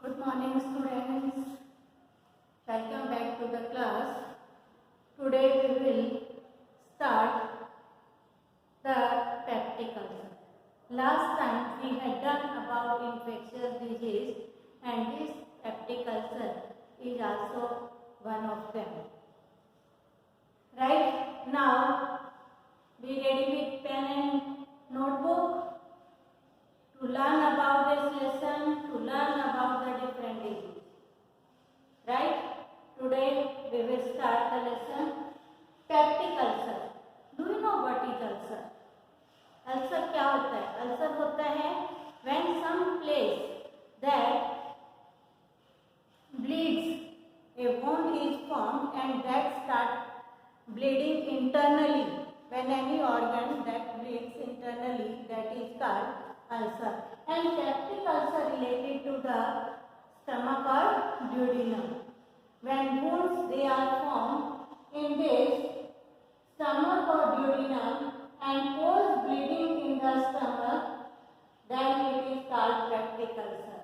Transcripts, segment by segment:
Good morning, students. Welcome back to the class. Today we will start the practicals. Last time we had done about infectious disease, and this peptic ulcer is also one of them. Right now, be ready with pen and notebook to learn about this lesson, to learn about the different diseases. Right? Today we will start the lesson peptic ulcer. Do you know what is ulcer? Ulcer क्या होता है? Ulcer होता है when some place that bleeds, a wound is formed and that start bleeding internally. When any organ that bleeds internally, that is called ulcer. And peptic ulcer related to the stomach or duodenum. When wounds they are formed in this stomach or duodenum and cause bleeding in the stomach, then it is called peptic ulcer.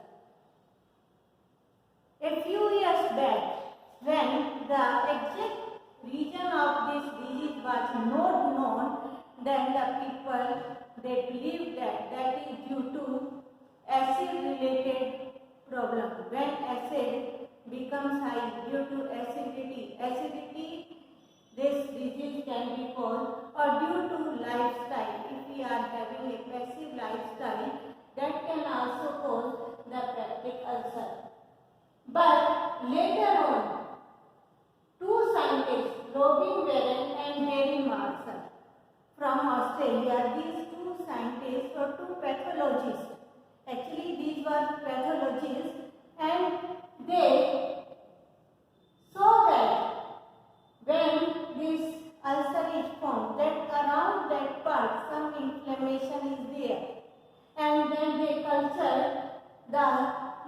A few years back, when the exact region of this disease was not known, then the people they believed that is due to acid-related problem. When acid becomes high due to acidity, this disease can be caused, or due to lifestyle. If we are having a passive lifestyle, that can also cause the peptic ulcer. But later on, two scientists, Robin Warren and Gary Marshall from Australia, these two scientists or two pathologists, actually these were pathologists, and they saw that when this ulcer is formed, that around that part some inflammation is there, and then they cultured the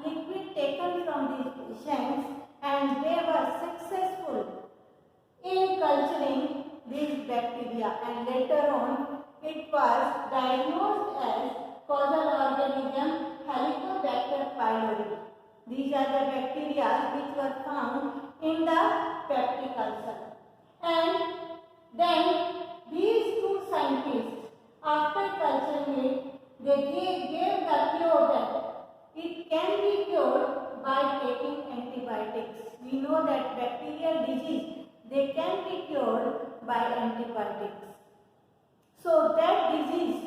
liquid taken from these patients, and they were successful in culturing these bacteria, and later on it was diagnosed as causal organism Helicobacter pylori. These are the bacteria which were found in the peptic ulcer. And then these two scientists, after culturing it, they gave the cure that it can be cured by taking antibiotics. We know that bacterial disease, they can be cured by antibiotics. So that disease,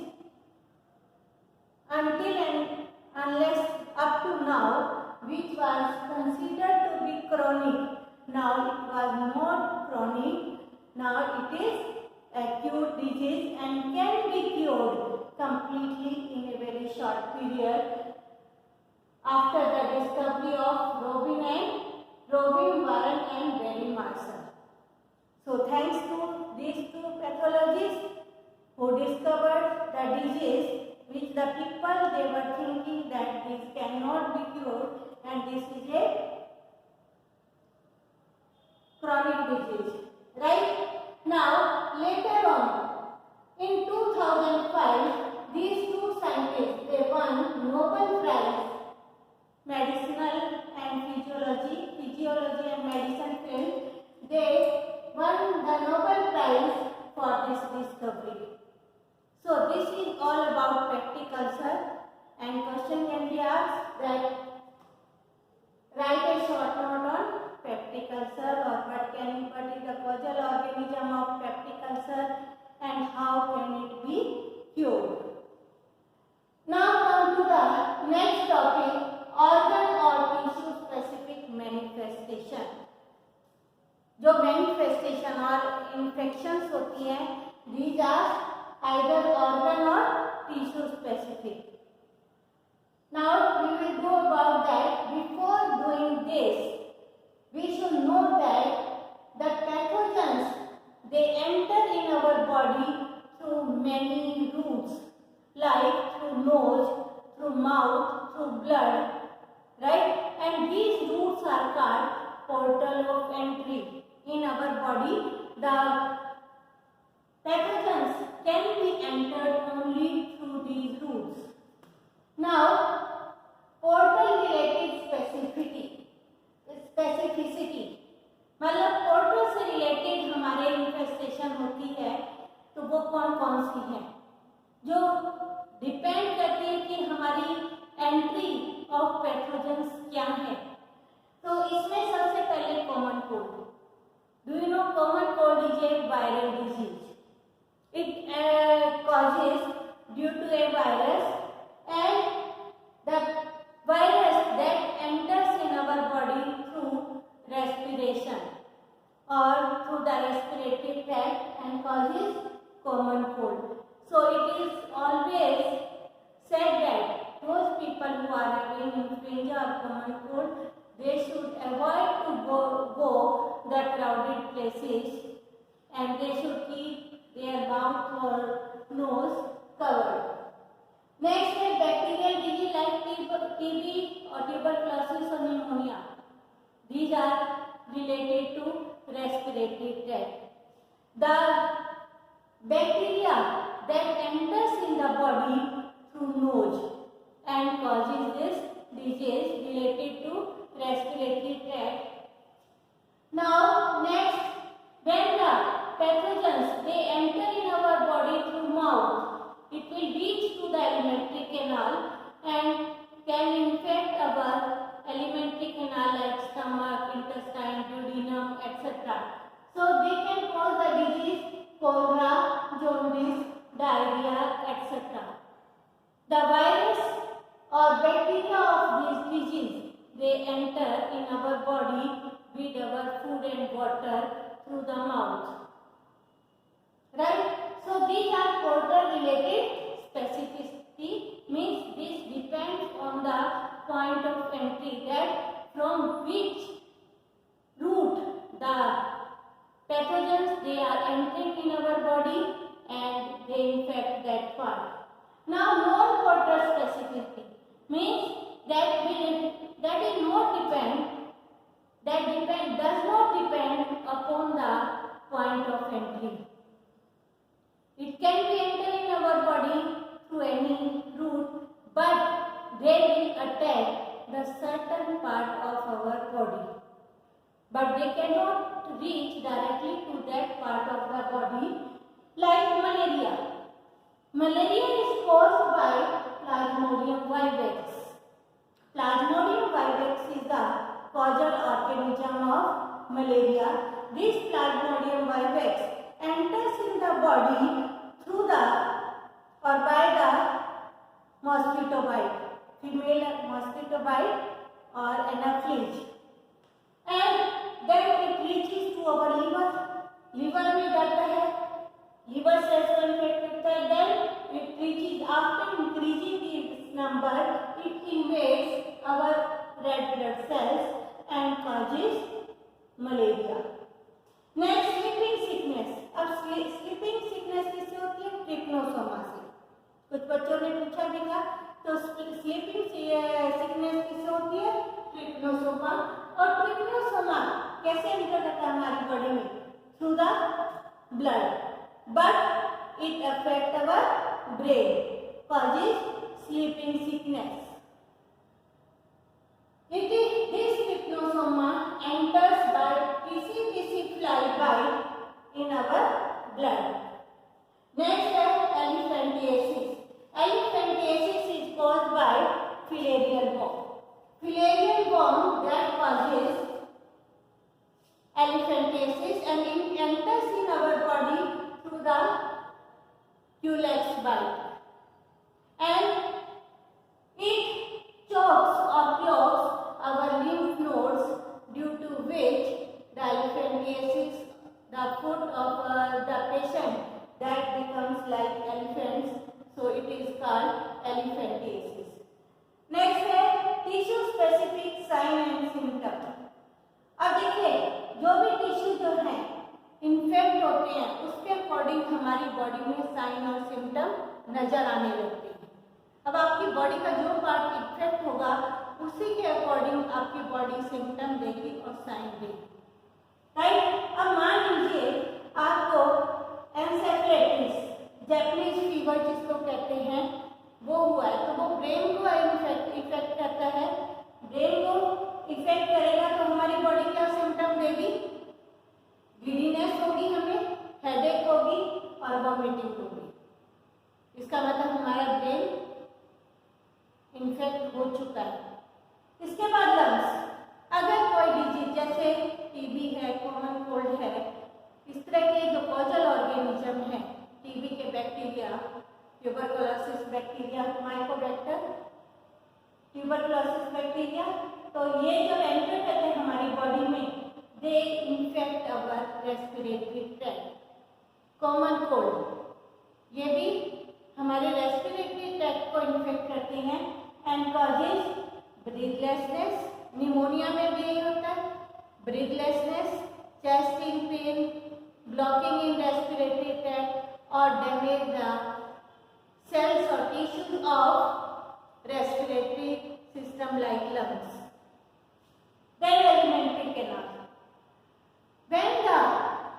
until and unless up to now, which was considered to be chronic, now it was not chronic, now it is acute disease and can be cured completely in a very short period after the discovery of Robin Warren and Gary Marshall. So thanks to these two pathologists who discovered the disease which the people they were thinking that this cannot be cured and this is a chronic disease. Right? Now later on in 2005 these two scientists they won Nobel Prize medicinal and physiology and medicine field. They won the Nobel Prize for this discovery. So this is all about peptic ulcer, and question can be asked that write a short note on peptic ulcer, or what is the causal organism of peptic ulcer and how can it be cured. Now come to the next topic, organ or tissue specific manifestation. जो manifestation और infections होती हैं, these are either organ or tissue specific. Now we will go about that. Before doing this, we should know that the pathogens they enter in our body through many routes, like through nose, through mouth, through blood, right? And these routes are called portal of entry in our body. The pathogens can be entered only through these routes. Now, portal related specific respiration होती है तो वो कौन कौन सी है, जो depend करती है कि हमारी एंट्री ऑफ पैथोजेंस क्या है। तो इसमें सबसे पहले common cold. Do you know common cold is a viral disease. It causes due to a virus, and the virus that enters in our body through respiration or through the respiratory tract and causes common cold. So it is always said that those people who are having influenza or common cold, they should avoid to go the crowded places, and they should keep their mouth or nose covered. Next is bacterial disease like TB or tuberculosis or pneumonia. These are related to respiratory tract. The bacteria that enters in the body through nose and causes this disease related to respiratory tract. Now next, when the pathogens they enter in our body through mouth, it will reach to the alimentary canal and can infect our alimentary canal like stomach, intestine, duodenum, etc. So they can cause the disease cholera, jaundice, diarrhea, etc. The virus or bacteria of this disease, they enter in our body with our food and water through the mouth. Right? So these are portal related specificity, means this depends on the point of entry, that from which route the pathogens they are entering in our body and they infect that part. Now non-portal specificity means that is not depend, does not depend upon the point of entry. It can be entered in our body through any route, but they will attack the certain part of our body. But they cannot reach directly to that part of the body, like malaria. Malaria is caused by Plasmodium vivax. Plasmodium vivax is the causal organism of malaria. This Plasmodium vivax enters in the body through the or by the mosquito bite, female mosquito bite or anaphylaxis, and then it reaches to our liver. Liver में जाता है, liver cells को infect करता है, then it reaches, after increasing its number, it invades our red blood cells and causes malaria. Next, sleeping sickness. अब sleeping sickness किससे होती है? ट्रिपनोसोमा से। कुछ बच्चों ने पूछा भी था, तो स्लीपिंग सिकनेस किससे होती है? ट्रिपनोसोमा। और ट्रिपनोसोमा कैसे एंटर करता है हमारी बॉडी में? Through the blood, but it affect our brain, causes sleeping sickness. This trypanosoma enters by TCTC fly bite in our blood. Next is elephantiasis. Elephantiasis is caused by filarial worm. Filarial worm that causes elephantiasis and it enters in our body through the culex bite. And it chokes or clogs our lymph nodes, due to which the elephantiasis, the foot of the patient, that becomes like elephants, so it is called elephantiasis. Next है tissue specific sign and symptom. अब देखिए, जो भी tissue जो है infect होते हैं उसके अकॉर्डिंग हमारी बॉडी में साइन और सिम्टम नजर आने लगते हैं. अब आपकी बॉडी का जो पार्ट इन्फेक्ट होगा उसी के अकॉर्डिंग आपकी बॉडी सिम्टम देगी और साइन देगी. राइट? अब मान लीजिए आपको एन्सेफेलाइटिस, जैपनीज फीवर जिसको कहते हैं, वो हुआ है, तो वो ब्रेन को इफेक्ट करता है. ब्रेन को इफेक्ट करेगा तो हमारी बॉडी क्या सिम्टम देगी? गिडीनेस होगी, हमें हेडेक वॉमिटिंग हो गई, इसका मतलब हमारा ब्रेन इन्फेक्ट हो चुका है। इसके बाद लंग्स, अगर कोई डिजीज जैसे टीबी है, कॉमन कोल्ड है, इस तरह के जो कॉजल ऑर्गेनिज्म है, टीबी के bacteria, tuberculosis bacteria, mycobacter, tuberculosis bacteria, तो ये जो एंटर करते हैं हमारी बॉडी में, they infect our respiratory tract. Common cold ये भी हमारे रेस्पिरेटरी ट्रैक्ट को इन्फेक्ट करते हैं एंड कॉजेज ब्रीथलेसनेस, निमोनिया में भी यही होता है, ब्रीथलेसनेस, चेस्ट पेन, ब्लॉकिंग इन रेस्पिरेटरी ट्रैक्ट और damage the cells or tissues of respiratory system like lungs. Then alimentary canal. When the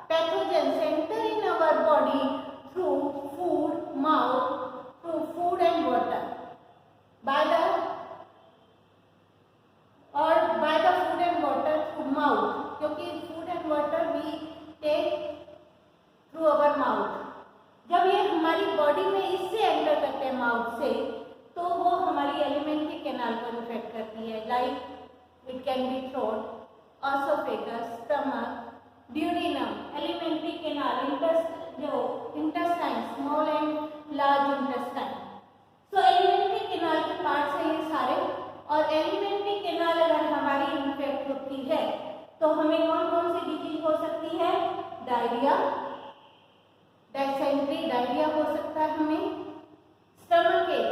pathogens enter in our body through food, mouth, through food and water, by the food and water through mouth, क्योंकि food and water we take through our mouth. जब ये हमारी body में इससे enter करते हैं mouth से, तो वो हमारी एलिमेंट्री कैनाल को इन्फेक्ट करती है, like it can be throat, oesophagus, stomach, duodenum, alimentary canal, intestine, small and large intestine. So alimentary canal के पार्ट्स हैं ये सारे, और एलिमेंट्री कैनाल अगर हमारी इन्फेक्ट होती है तो हमें कौन कौन सी डिजीज हो सकती है? डायरिया, डायसेंट्री, डायरिया हो सकता है हमें, स्टमक एक,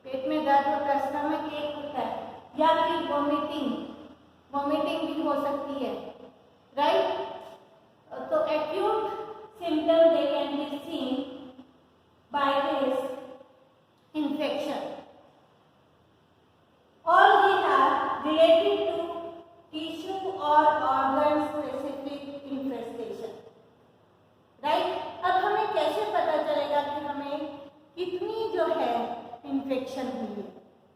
पेट में दर्द होता है, स्टमक एक होता है, या फिर वॉमिटिंग भी हो सकती है, राइट। तो acute symptom they can be seen by this infection. All these are related to tissue or organ specific infestation, right? अब हमें कैसे पता चलेगा कि हमें कितनी जो है इन्फेक्शन हुई है?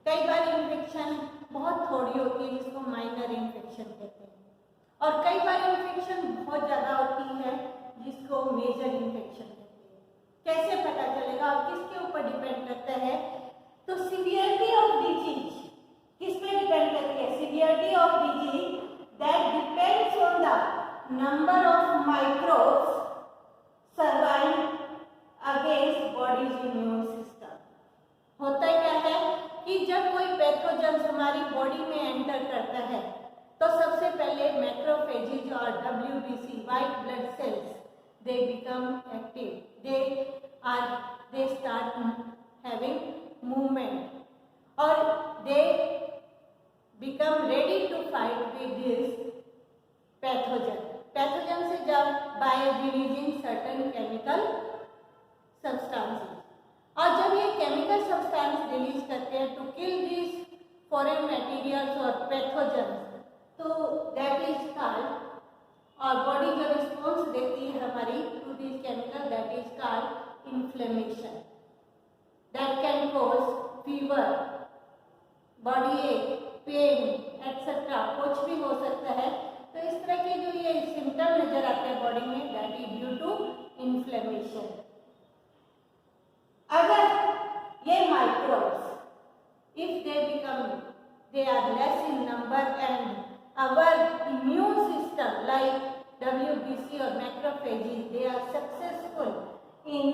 कई बार इन्फेक्शन बहुत थोड़ी होती है जिसको माइनर इन्फेक्शन कहते हैं, और कई बार इन्फेक्शन बहुत ज़्यादा होती है जिसको मेजर इन्फेक्शन कहते हैं। कैसे पता चलेगा और किसके ऊपर डिपेंड करता है? तो सीवियरिटी ऑफ डिजीज किस पे डिपेंड करती है? Severity of disease that depends on the number of microbes survive against bodies immune system. होता क्या है कि जब कोई पैथोजन हमारी बॉडी में एंटर करता है तो सबसे पहले मैक्रोफेजेज और WBC white blood cells they become active, they start having movement और they become ready to fight with this pathogen. Pathogen से जब by releasing certain chemical substances, और जब ये केमिकल सब्सटेंस रिलीज करते हैं to kill this foreign materials और pathogen, तो दैट इज कॉल्ड, और बॉडी जो रिस्पॉन्स देती है हमारी to this chemical, that is called inflammation, that can cause fever, body एक, पेन एक्सेट्रा, कुछ भी हो सकता है। तो इस तरह के जो ये सिम्टम नजर आते हैं बॉडी में, that is due to inflammation. अगर ये microbes if they are less in number and our immune system like WBC और macrophages, they are successful in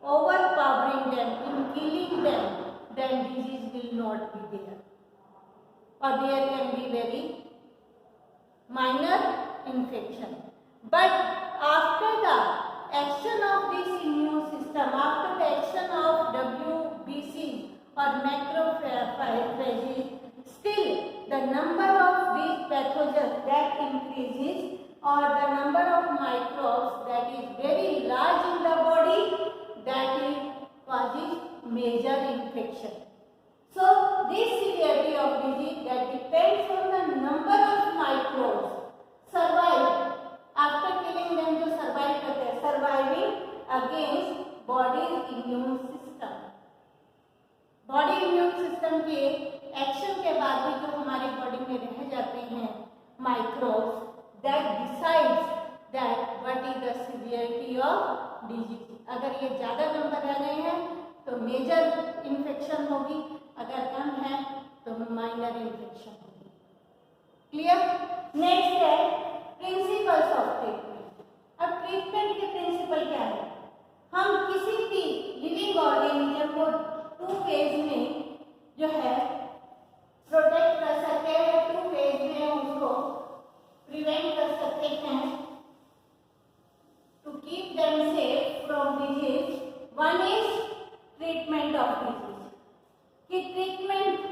overpowering them, in killing them, then disease will not be there, or there can be very minor infection. But after the action of this immune system, after the action of WBC or macrophages, still the number of these pathogens that increases, or the number of microbes that is very large in the body, that is causes major infection. So this severity of disease that depends on the number of microbes survive after killing them, जो survive करते हैं, surviving against body's immune system. Body immune system के action के बाद भी जो हमारी body में रह जाते हैं microbes, that decides that what is the severity of disease. अगर ये ज़्यादा नंबर आ गए हैं तो मेजर इन्फेक्शन होगी, अगर कम है तो माइनर इन्फेक्शन होगी। क्लियर? नेक्स्ट है प्रिंसिपल्स ऑफ ट्रीटमेंट। अब ट्रीटमेंट के प्रिंसिपल क्या है? हम किसी भी लिविंग ऑर्गेनिज्म को 2 फेज में जो है प्रोटेक्ट कर सकते हैं, 2 फेज में उसको प्रिवेंट कर सकते हैं to keep them safe from disease. One is treatment of disease, कि treatment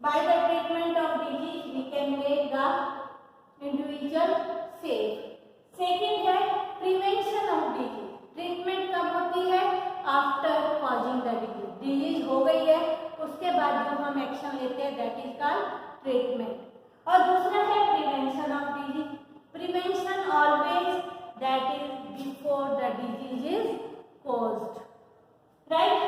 by the treatment of disease we can make the individual safe. Second है प्रिवेंशन ऑफ डिजीज। ट्रीटमेंट कब होती है? After causing the disease. Disease हो गई है उसके बाद जो हम एक्शन लेते हैं दैट इज कॉल्ड ट्रीटमेंट। और दूसरा है prevention of disease. Prevention always that is before the disease is caused, right?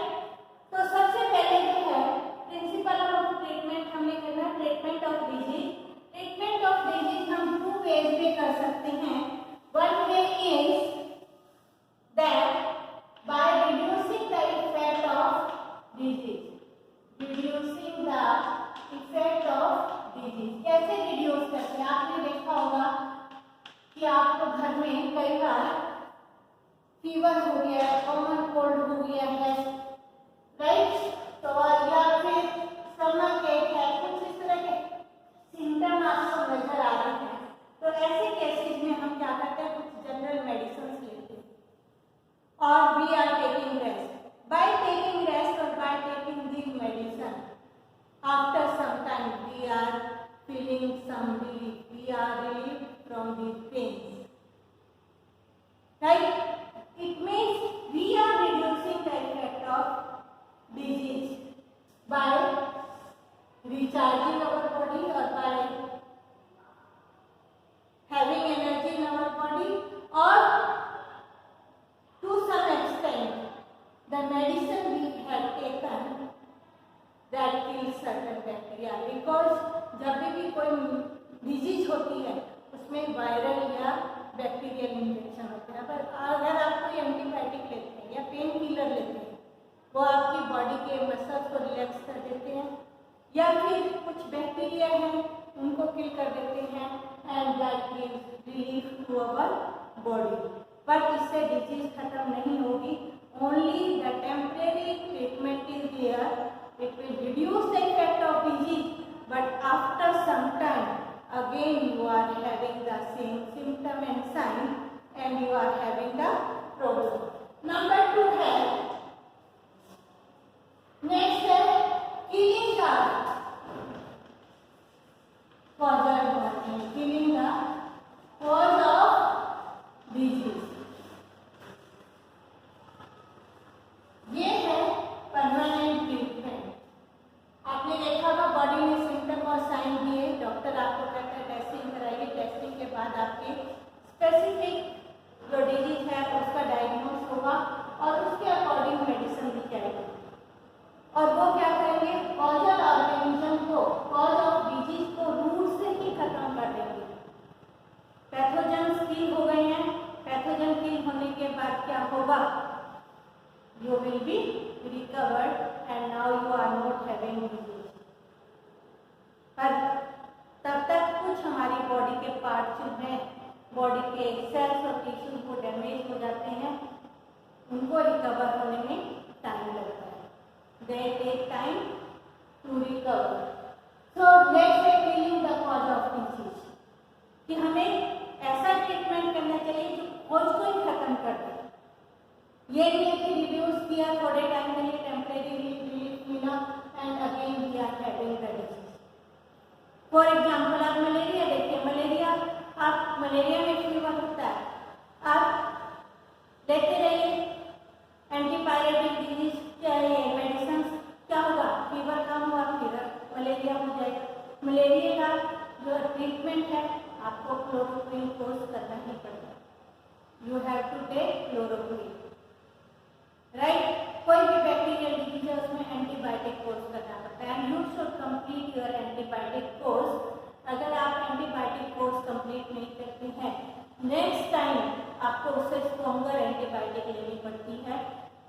तो सबसे पहले जो है प्रिंसिपल ऑफ ट्रीटमेंट हमने करना treatment of disease. Treatment of disease हम 2 वेज में कर सकते हैं। One way is that by reducing the effect of disease, reducing the effect of disease। कैसे रिड्यूस करते हैं? आपने देखा होगा कि आपको घर में कई बार फीवर हो गया है, कॉमन कोल्ड हो गया है, राइट? तो या फिर स्टमक एक है, कुछ इस तरह के सिम्टम आपको नजर आ रहे हैं, तो ऐसे केसेस में हम क्या करते हैं? कुछ जनरल मेडिसिन लेते हैं और we are taking rest. By taking rest or by taking the medicine, after some time we are feeling some relief. We are relieved from the pains. Right? It means we are reducing the effect of disease by recharging our body or by having energy in our body, or to some extent the medicine we have taken that kills certain bacteria, because जब भी कोई disease होती है उसमें viral या bacterial infection होते हैं। पर अगर आप कोई एंटीबायोटिक लेते हैं या पेन किलर लेते हैं, वो आपकी बॉडी के मसल्स को रिलैक्स कर देते हैं या फिर कुछ बैक्टीरिया हैं उनको किल कर देते हैं, and that gives relief to our body. पर इससे डिजीज खत्म नहीं होगी। Only the temporary treatment is there, it will reduce the effect of disease, but after some time again you are having the same symptom and sign and you are having the problem. Number 2 है, next है killing the killing the cause of disease. ये है permanent treatment. आपने देखा होगा body में symptom और sign दिए, डॉक्टर आपको कहता है टेस्टिंग कराइए, टेस्टिंग के बाद आपके स्पेसिफिक जो डिजीज है उसका डायग्नोस होगा और उसके अकॉर्डिंग मेडिसिन दी जाएगी। और वो क्या करेंगे? कॉजल ऑर्गेनिज्म को, कॉज ऑफ डिजीज को रूट से ही खत्म कर देंगे। पैथोजन किल हो गए हैं, पैथोजन किल होने के बाद क्या होगा? You will be recovered and now you are not having disease. पर तब तक कुछ हमारी बॉडी के पार्ट्स में, बॉडी के सेल्स और टिश्यूज को डैमेज हो जाते हैं, उनको रिकवर होने में टाइम लगता है। They take time to recover. So let's say killing the cause of disease, कि हमें ऐसा ट्रीटमेंट करना चाहिए जो कॉज को ही खत्म कर दे। ये नहीं है कि रिड्यूस किया थोड़े टाइम के लिए, टेम्परेरी रिलीफ मिला and again we are having the disease. For example आप मलेरिया देखिए, मलेरिया आप मलेरिया में फीवर होता है, आप लेते रहिए एंटीपायरेटिक डिजीज चाहिए मेडिसिन, क्या होगा? फीवर कम हुआ, फीवर मलेरिया हो जाएगा। मलेरिया का जो ट्रीटमेंट है आपको क्लोरोक्विन कोर्स करना ही पड़ेगा। You have to take chloroquine, right? कोई भी बैक्टीरियल डिजीज है उसमें एंटीबायोटिक कोर्स करना पड़ता है and you should complete your antibiotic course. अगर आप एंटीबायोटिक कोर्स कंप्लीट नहीं करते हैं, नेक्स्ट टाइम आपको उससे स्ट्रॉन्गर एंटीबायोटिक लेनी पड़ती है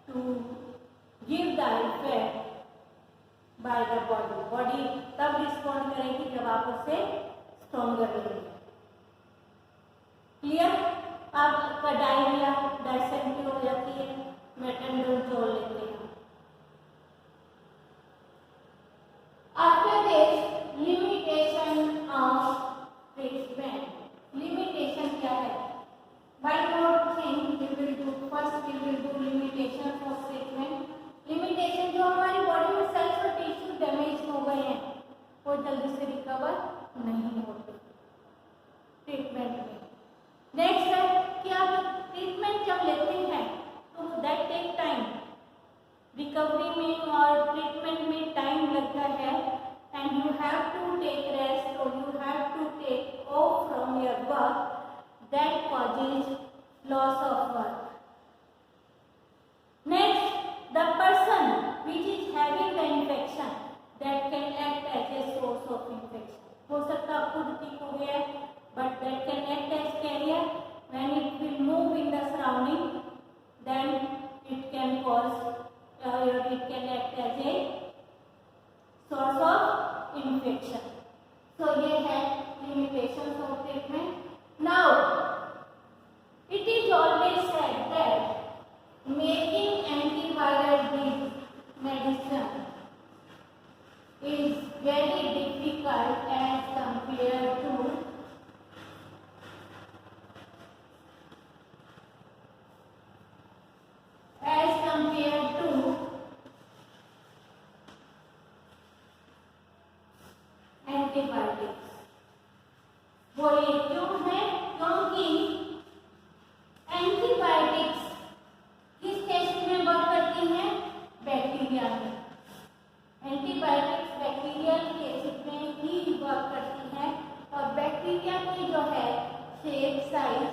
to give the effect by the body. Body तब रिस्पॉन्ड करेगी जब आप उसे स्ट्रॉन्गर लेंगे। क्लियर? अब आपका डायरिया, डायसेंट्री हो जाती है, मेट्रोनिडाजोल लेते हैं। After this limitation of treatment. Limitation क्या है? One more thing we will do. First we will do limitation of treatment. Limitation जो हमारी बॉडी में सेल्स और टिश्यू डैमेज हो गए हैं वो जल्दी से रिकवर नहीं होते ट्रीटमेंट में। नेक्स्ट है कि आप ट्रीटमेंट जब लेते हैं तो दैट टेक टाइम। रिकवरी में और ट्रीटमेंट में टाइम लगता है and you have to take rest और you have to take off from your work that causes loss of work. Next, the person which is having the infection that can act as a source of infection. हो सकता है खुद ठीक हो गया है, but that can act as carrier. When it will move in the surrounding, then it can cause it can act as a source of infection. So ये है limitations of treatment. Now, it is always said that making antiviral medicine is very difficult as compared to antibiotics. बोलिए क्यों है? क्योंकि antibiotics किस test में work करती हैं? बैक्टीरिया में। एंटीबायोटिक्स बैक्टीरियल केसेस में ही वर्क करती हैं और बैक्टीरिया की जो है शेप, साइज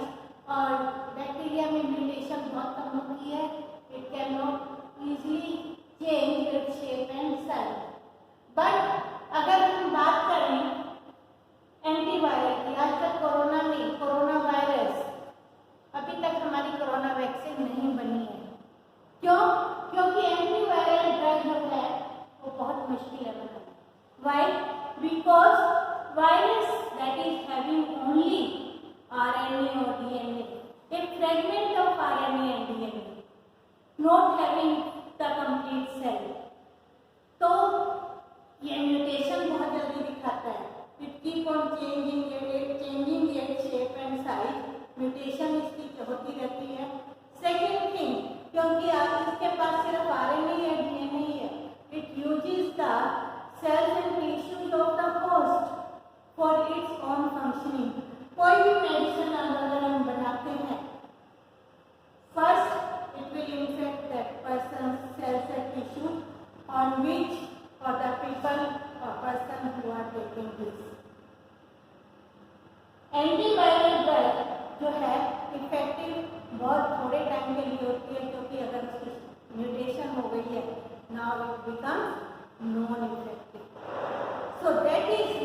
और बैक्टीरिया में म्यूटेशन बहुत कम होती है। It can not easily change its shape and size. But अगर हम बात करें एंटीवायरल की, आजकल कोरोना में कोरोना वायरस अभी तक हमारी कोरोना वैक्सीन नहीं बनी है। क्यों? क्योंकि एंटीवायरल ड्रग जो है वो बहुत मुश्किल है बनाना। Why? Because virus that is having only RNA और DNA, a fragment of RNA and DNA, not having the complete cell. तो ये म्यूटेशन बहुत जल्दी दिखाता है। It keep on changing its shape and size. Mutation इसकी होती रहती है। सेकेंड थिंग, क्योंकि आप इसके पास सिर्फ आरएनए या डीएनए ही है, it uses the cells and tissues of the host for its own functioning. कोई भी मेडिसिन अगर हम बनाते हैं, first it will infect that person cells and tissue on which और the people person who are taking this. Antiviral drug जो है effective बहुत थोड़े टाइम के लिए होती है, क्योंकि अगर उसकी म्यूटेशन हो गई है, now it becomes non effective. So that is